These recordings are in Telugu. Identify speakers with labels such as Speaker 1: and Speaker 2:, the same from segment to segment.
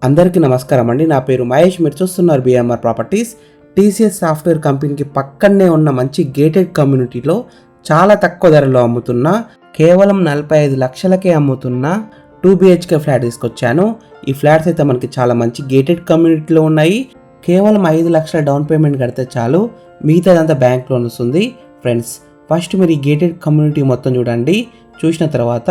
Speaker 1: అందరికీ నమస్కారం అండి. నా పేరు మహేష్. మీరు చూస్తున్నారు బిఎంఆర్ ప్రాపర్టీస్. టీసీఎస్ సాఫ్ట్వేర్ కంపెనీకి పక్కనే ఉన్న మంచి గేటెడ్ కమ్యూనిటీలో చాలా తక్కువ ధరలో అమ్ముతున్న కేవలం 45 లక్షలకే అమ్ముతున్న 2 BHK ఫ్లాట్ తీసుకొచ్చాను. ఈ ఫ్లాట్స్ అయితే మనకి చాలా మంచి గేటెడ్ కమ్యూనిటీలో ఉన్నాయి. కేవలం 5 లక్షల డౌన్ పేమెంట్ కడితే చాలు, మిగతాదంతా బ్యాంక్ లోన్ వస్తుంది. ఫ్రెండ్స్, ఫస్ట్ మీరు ఈ గేటెడ్ కమ్యూనిటీ మొత్తం చూడండి. చూసిన తర్వాత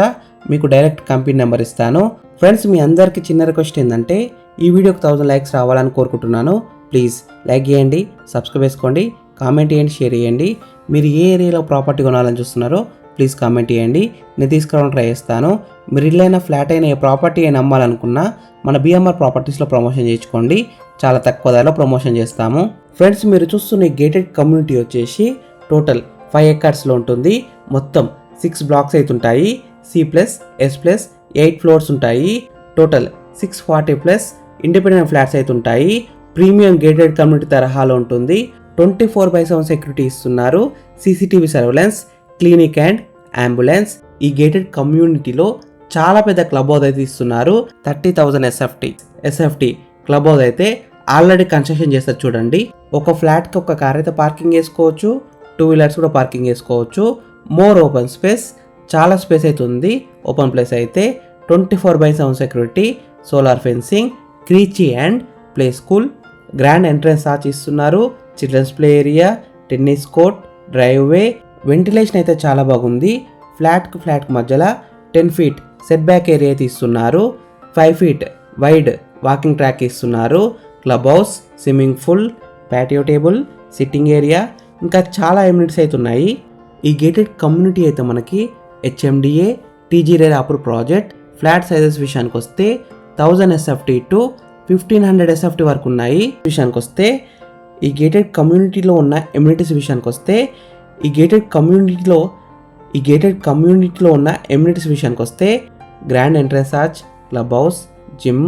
Speaker 1: మీకు డైరెక్ట్ కంపెనీ నెంబర్ ఇస్తాను. ఫ్రెండ్స్, మీ అందరికీ చిన్న రిక్వెస్ట్ ఏంటంటే ఈ వీడియోకి 1000 లైక్స్ రావాలని కోరుకుంటున్నాను. ప్లీజ్ లైక్ చేయండి, సబ్స్క్రైబ్ చేసుకోండి, కామెంట్ చేయండి, షేర్ చేయండి. మీరు ఏ ఏరియాలో ప్రాపర్టీ కొనాలని చూస్తున్నారో ప్లీజ్ కామెంట్ చేయండి. నేను తీసుకురావడానికి ట్రై చేస్తాను. మీరు ఇల్లు అయినా ఫ్లాట్ అయినా ఏ ప్రాపర్టీ అయినా అమ్మాలనుకున్నా మన బిఎంఆర్ ప్రాపర్టీస్లో ప్రమోషన్ చేయించుకోండి. చాలా తక్కువ ధరలో ప్రమోషన్ చేస్తాము. ఫ్రెండ్స్, మీరు చూస్తున్న ఈ గేటెడ్ కమ్యూనిటీ వచ్చేసి టోటల్ 5 ఎకర్స్లో ఉంటుంది. మొత్తం 6 బ్లాక్స్ అయితే ఉంటాయి. C+S+, 8 ఫ్లోర్స్ ఉంటాయి. టోటల్ 640+ ఇండిపెండెంట్ ఫ్లాట్స్ అయితే ఉంటాయి. ప్రీమియం గేటెడ్ కమ్యూనిటీ తరహాలో ఉంటుంది. 24/7 సెక్యూరిటీ ఇస్తున్నారు. CCTV surveillance, clinic and ambulance. ఈ గేటెడ్ కమ్యూనిటీలో చాలా పెద్ద క్లబ్ హౌస్ అయితే ఇస్తున్నారు. 30,000 SFT క్లబ్ హౌస్ అయితే ఆల్రెడీ కన్స్ట్రక్షన్ చేస్తారు. చూడండి, ఒక ఫ్లాట్కి ఒక కార్ అయితే పార్కింగ్ చేసుకోవచ్చు, 2 వీలర్స్ కూడా పార్కింగ్ చేసుకోవచ్చు. మోర్ ఓపెన్ స్పేస్, చాలా స్పేస్ అయితే ఉంది. ఓపెన్ ప్లేస్ అయితే 24/7 security, solar fencing, creche and play school, grand entrance arch ఇస్తున్నారు. Children's play area, tennis court, driveway, ventilation అయితే చాలా బాగుంది. ఫ్లాట్కి మధ్యలో 10 feet సెట్ బ్యాక్ ఏరియా అయితే ఇస్తున్నారు. 5 feet వైడ్ వాకింగ్ ట్రాక్ ఇస్తున్నారు. Club house, swimming pool, patio table, sitting area, ఇంకా చాలా ఎమ్యూనిటీస్ అయితే ఉన్నాయి. ఈ గేటెడ్ కమ్యూనిటీ అయితే మనకి HMDA TG rare approve project. Flat sizes విషయానికి వస్తే 1000 SFT to 1500 SFT వరకు ఉన్నాయి. విషయానికి వస్తే ఈ గేటెడ్ కమ్యూనిటీలో ఉన్న ఎమ్యూనిటీస్ విషయానికి వస్తే ఈ గేటెడ్ కమ్యూనిటీలో ఉన్న ఎమ్యూనిటీస్ విషయానికి వస్తే grand entrance arch, club house, gym,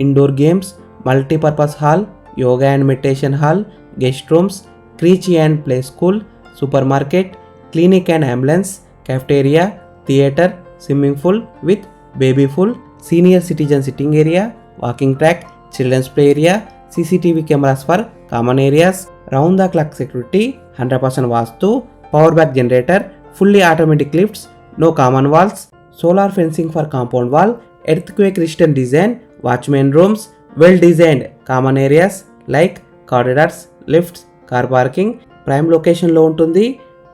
Speaker 1: indoor games, multipurpose hall, yoga and meditation hall, guest rooms, creche and play school, supermarket, clinic and ambulance, cafeteria, theatre, swimming pool with baby pool, senior citizen sitting area, walking track, children's play area, CCTV cameras for common areas, round the clock security, 100% vastu, power back generator, fully automatic lifts, no common walls, solar fencing for compound wall, earth quake resistant design, watchmen rooms, well designed common areas like corridors, lifts, car parking, prime లొకేషన్లో ఉంటుంది.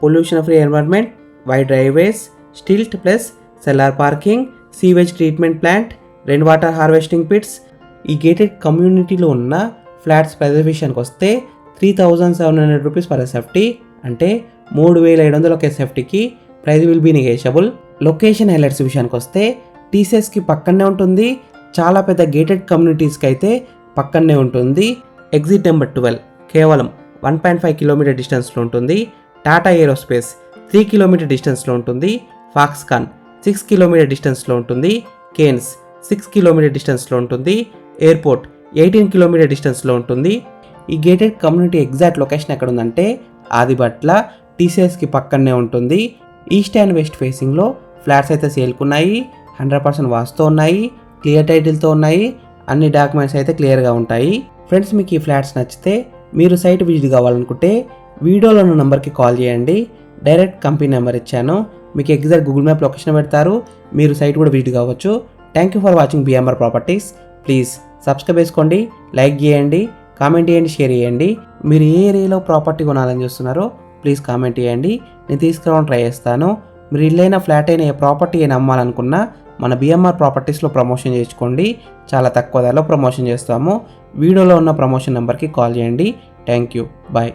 Speaker 1: Pollution free environment, wide driveways, stilt plus cellar parking, sewage treatment plant, rain water harvesting pits. ఈ గేటెడ్ కమ్యూనిటీలో ఉన్న ఫ్లాట్స్ ప్రైస్ విషయానికి వస్తే 3700 రూపీస్ పర్ SFT, అంటే 3700 ఒక SFTకి. Price will be negotiable. Location highlights విషయానికి వస్తే TCSకి పక్కనే ఉంటుంది. చాలా పెద్ద గేటెడ్ కమ్యూనిటీస్కి అయితే పక్కనే ఉంటుంది. ఎగ్జిట్ నెంబర్ 12 కేవలం 1.5 కిలోమీటర్ డిస్టెన్స్లో ఉంటుంది. టాటా ఏరోస్పేస్ 3 కిలోమీటర్ డిస్టెన్స్లో ఉంటుంది. ఫాక్స్కాన్ 6 కిలోమీటర్ డిస్టెన్స్లో ఉంటుంది. కేన్స్ 6 కిలోమీటర్ డిస్టెన్స్లో ఉంటుంది. ఎయిర్పోర్ట్ 18 కిలోమీటర్ డిస్టెన్స్లో ఉంటుంది. ఈ గేటెడ్ కమ్యూనిటీ ఎగ్జాక్ట్ లొకేషన్ ఎక్కడ ఉందంటే ఆదిబట్ల, TCSకి పక్కనే ఉంటుంది. ఈస్ట్ అండ్ వెస్ట్ ఫేసింగ్లో ఫ్లాట్స్ అయితే సేల్కున్నాయి. 100% వాస్తు ఉన్నాయి, క్లియర్ టైటిల్తో ఉన్నాయి. అన్ని డాక్యుమెంట్స్ అయితే క్లియర్గా ఉంటాయి. ఫ్రెండ్స్, మీకు ఈ ఫ్లాట్స్ నచ్చితే మీరు సైట్ విజిట్ కావాలనుకుంటే వీడియోలో ఉన్న నెంబర్కి కాల్ చేయండి. డైరెక్ట్ కంపెనీ నెంబర్ ఇచ్చాను. మీకు ఎగ్జాక్ట్ గూగుల్ మ్యాప్ లొకేషన్ పెడతారు. మీరు సైట్ కూడా విజిట్ కావచ్చు. Thank you for watching BMR properties. Please subscribe చేసుకోండి, లైక్ చేయండి, కామెంట్ చేయండి, షేర్ చేయండి. మీరు ఏ ఏరియాలో ప్రాపర్టీ కొనాలని చూస్తున్నారో ప్లీజ్ కామెంట్ చేయండి. నేను తీసుకురావడానికి ట్రై చేస్తాను. మీరు ఇల్లైనా ఫ్లాట్ అయినా ఏ ప్రాపర్టీ అయినా అమ్మాలనుకున్నా మన బిఎంఆర్ ప్రాపర్టీస్లో ప్రమోషన్ చేసుకోండి. చాలా తక్కువ ధరలో ప్రమోషన్ చేస్తాము. వీడియోలో ఉన్న ప్రమోషన్ నెంబర్కి కాల్ చేయండి. Thank you, bye.